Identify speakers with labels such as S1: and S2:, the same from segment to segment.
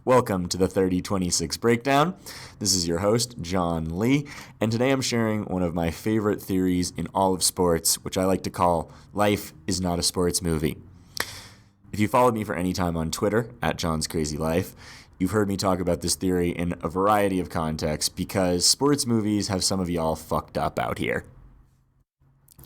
S1: Welcome to the 3026 Breakdown. This is your host, Jon Lee, and today I'm sharing one of my favorite theories in all of sports, which I like to call life is not a sports movie. If you followed me for any time on Twitter, at John's Crazy Life, you've heard me talk about this theory in a variety of contexts because sports movies have some of y'all fucked up out here.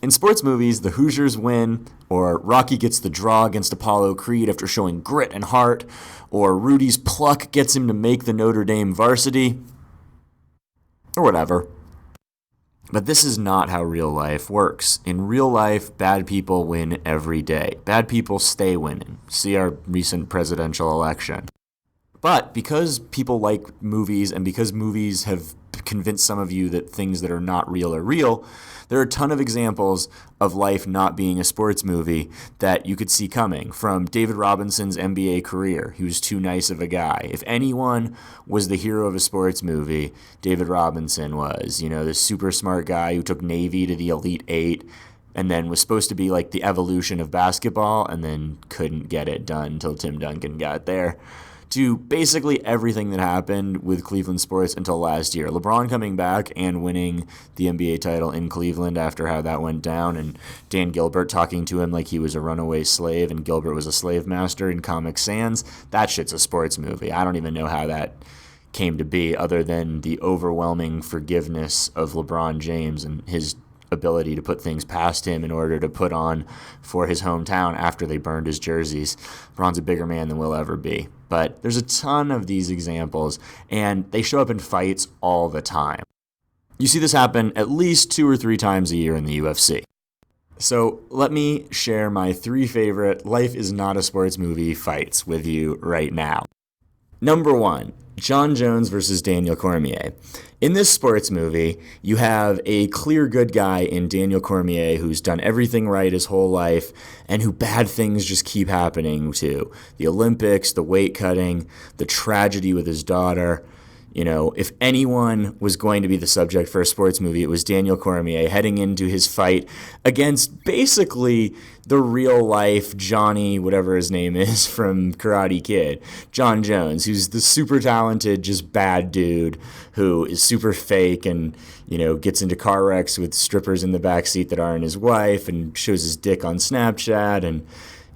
S1: In sports movies, the Hoosiers win, or Rocky gets the draw against Apollo Creed after showing grit and heart, or Rudy's pluck gets him to make the Notre Dame varsity, or whatever. But this is not how real life works. In real life, bad people win every day. Bad people stay winning. See our recent presidential election. But because people like movies and because movies have convinced some of you that things that are not real are real, there are a ton of examples of life not being a sports movie that you could see coming. From David Robinson's NBA career, he was too nice of a guy. If anyone was the hero of a sports movie, David Robinson was. You know, this super smart guy who took Navy to the Elite Eight and then was supposed to be like the evolution of basketball and then couldn't get it done until Tim Duncan got there. To basically everything that happened with Cleveland sports until last year. LeBron coming back and winning the NBA title in Cleveland after how that went down, and Dan Gilbert talking to him like he was a runaway slave and Gilbert was a slave master in Comic Sans. That shit's a sports movie. I don't even know how that came to be other than the overwhelming forgiveness of LeBron James and his ability to put things past him in order to put on for his hometown after they burned his jerseys. LeBron's a bigger man than we'll ever be. But there's a ton of these examples, and they show up in fights all the time. You see this happen at least 2 or 3 times a year in the UFC. So let me share my 3 favorite life is not a sports movie fights with you right now. Number 1, Jon Jones versus Daniel Cormier. In this sports movie, you have a clear good guy in Daniel Cormier who's done everything right his whole life and who bad things just keep happening to. The Olympics, the weight cutting, the tragedy with his daughter. You know, if anyone was going to be the subject for a sports movie, it was Daniel Cormier heading into his fight against basically the real life Johnny, whatever his name is, from Karate Kid, Jon Jones, who's the super talented, just bad dude who is super fake and, you know, gets into car wrecks with strippers in the backseat that aren't his wife and shows his dick on Snapchat and,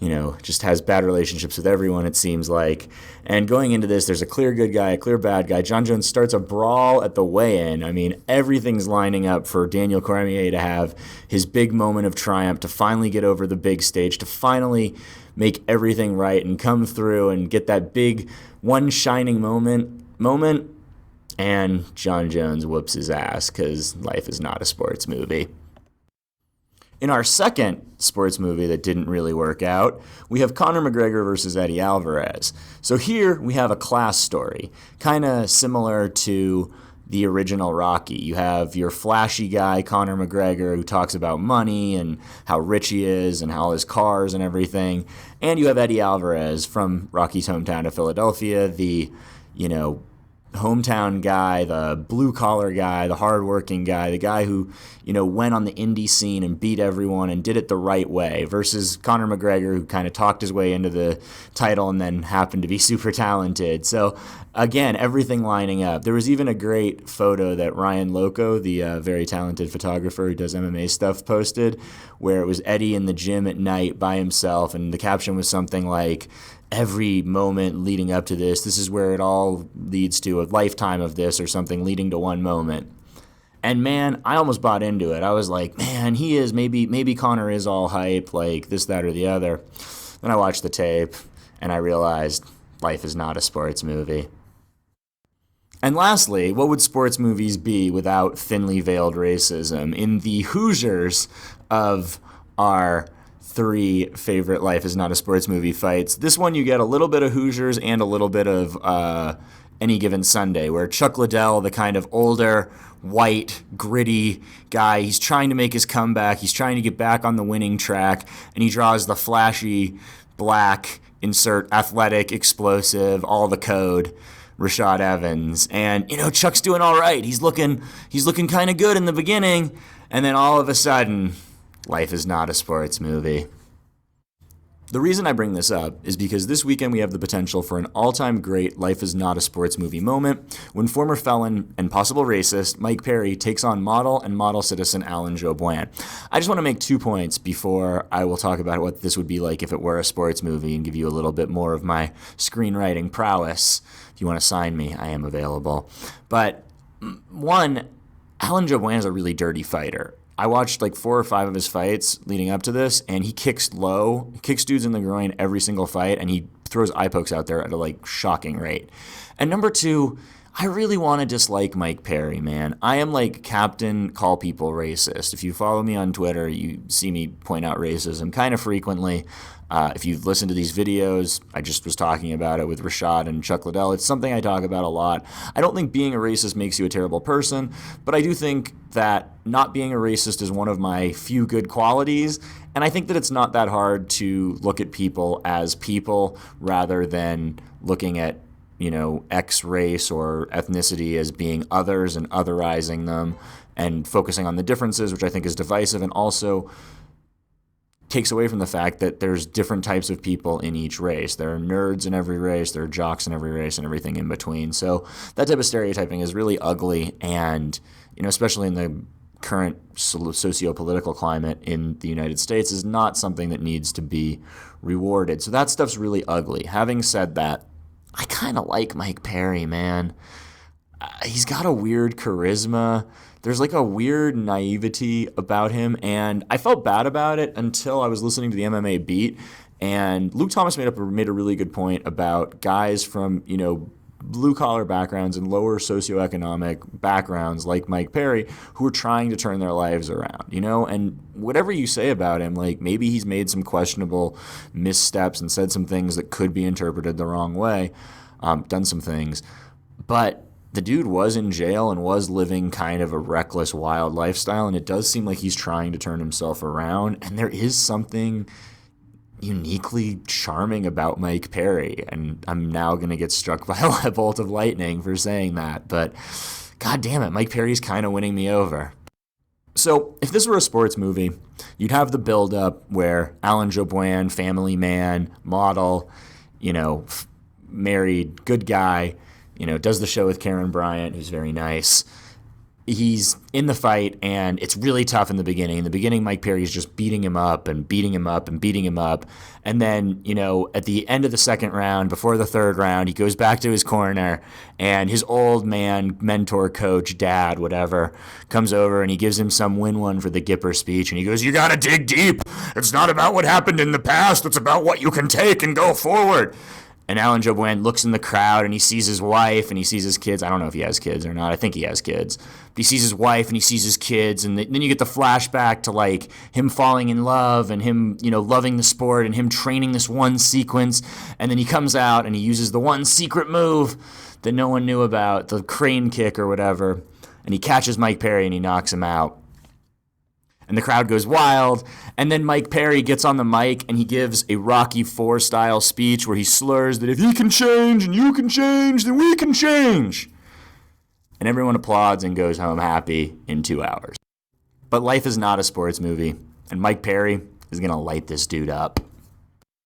S1: you know, just has bad relationships with everyone, it seems like. And going into this, there's a clear good guy, a clear bad guy. Jon Jones starts a brawl at the weigh-in. I mean, everything's lining up for Daniel Cormier to have his big moment of triumph, to finally get over the big stage, to finally make everything right and come through and get that big one shining moment. And Jon Jones whoops his ass because life is not a sports movie. In our second sports movie that didn't really work out, we have Conor McGregor versus Eddie Alvarez. So here we have a class story, kind of similar to the original Rocky. You have your flashy guy, Conor McGregor, who talks about money and how rich he is and all his cars and everything. And you have Eddie Alvarez from Rocky's hometown of Philadelphia, the, you know, hometown guy, the blue-collar guy, the hard-working guy, the guy who, you know, went on the indie scene and beat everyone and did it the right way, versus Conor McGregor, who kind of talked his way into the title and then happened to be super talented. So, again, everything lining up. There was even a great photo that Ryan Loco, the very talented photographer who does MMA stuff, posted, where it was Eddie in the gym at night by himself, and the caption was something like, every moment leading up to this is where it all leads to, a lifetime of this or something leading to one moment. And man, I almost bought into it. I was like, man, he is, maybe Conor is all hype, like this, that, or the other. Then I watched the tape and I realized life is not a sports movie. And lastly, what would sports movies be without thinly veiled racism? In the Hoosiers of our 3 favorite life is not a sports movie fights, this one you get a little bit of Hoosiers and a little bit of Any Given Sunday, where Chuck Liddell, the kind of older, white, gritty guy, he's trying to make his comeback, he's trying to get back on the winning track, and he draws the flashy, black, insert athletic, explosive, all the code, Rashad Evans. And, you know, Chuck's doing all right. He's looking kind of good in the beginning, and then all of a sudden, life is not a sports movie. The reason I bring this up is because this weekend we have the potential for an all-time great Life is Not a Sports Movie moment when former felon and possible racist Mike Perry takes on model and model citizen Alan Jouban. I just want to make 2 points before I will talk about what this would be like if it were a sports movie and give you a little bit more of my screenwriting prowess. If you want to sign me, I am available. But one, Alan Jouban is a really dirty fighter. I watched like 4 or 5 of his fights leading up to this, and he kicks low, kicks dudes in the groin every single fight, and he throws eye pokes out there at a like shocking rate. And number 2, I really want to dislike Mike Perry, man. I am like Captain Call People Racist. If you follow me on Twitter, you see me point out racism kind of frequently. If you've listened to these videos, I just was talking about it with Rashad and Chuck Liddell. It's something I talk about a lot. I don't think being a racist makes you a terrible person, but I do think that not being a racist is one of my few good qualities, and I think that it's not that hard to look at people as people rather than looking at, X race or ethnicity as being others and otherizing them and focusing on the differences, which I think is divisive and also takes away from the fact that there's different types of people in each race. There are nerds in every race, there are jocks in every race, and everything in between. So that type of stereotyping is really ugly, and especially in the current socio-political climate in the United States, is not something that needs to be rewarded. So that stuff's really ugly. Having said that, I kind of like Mike Perry, man. He's got a weird charisma. There's like a weird naivety about him, and I felt bad about it until I was listening to the MMA Beat, and Luke Thomas made a really good point about guys from, blue-collar backgrounds and lower socioeconomic backgrounds like Mike Perry who are trying to turn their lives around, and whatever you say about him, like maybe he's made some questionable missteps and said some things that could be interpreted the wrong way, done some things, but the dude was in jail and was living kind of a reckless, wild lifestyle, and it does seem like he's trying to turn himself around, and there is something uniquely charming about Mike Perry, and I'm now going to get struck by a bolt of lightning for saying that, but god damn it, Mike Perry's kind of winning me over. So if this were a sports movie, you'd have the build-up where Alan Jouban, family man, model, married, good guy, does the show with Karen Bryant, who's very nice. He's in the fight, and it's really tough in the beginning. In the beginning, Mike Perry's just beating him up and beating him up and beating him up. And then, at the end of the second round, before the third round, he goes back to his corner, and his old man, mentor, coach, dad, whatever, comes over, and he gives him some win one for the Gipper speech, and he goes, "You gotta dig deep. It's not about what happened in the past. It's about what you can take and go forward." And Alan Jouban looks in the crowd, and he sees his wife, and he sees his kids. I don't know if he has kids or not. I think he has kids. But he sees his wife, and he sees his kids, and then you get the flashback to, like, him falling in love and him, loving the sport and him training this one sequence. And then he comes out, and he uses the one secret move that no one knew about, the crane kick or whatever. And he catches Mike Perry, and he knocks him out. And the crowd goes wild, and then Mike Perry gets on the mic, and he gives a Rocky IV style speech where he slurs that if he can change and you can change, then we can change. And everyone applauds and goes home happy in 2 hours. But life is not a sports movie, and Mike Perry is going to light this dude up.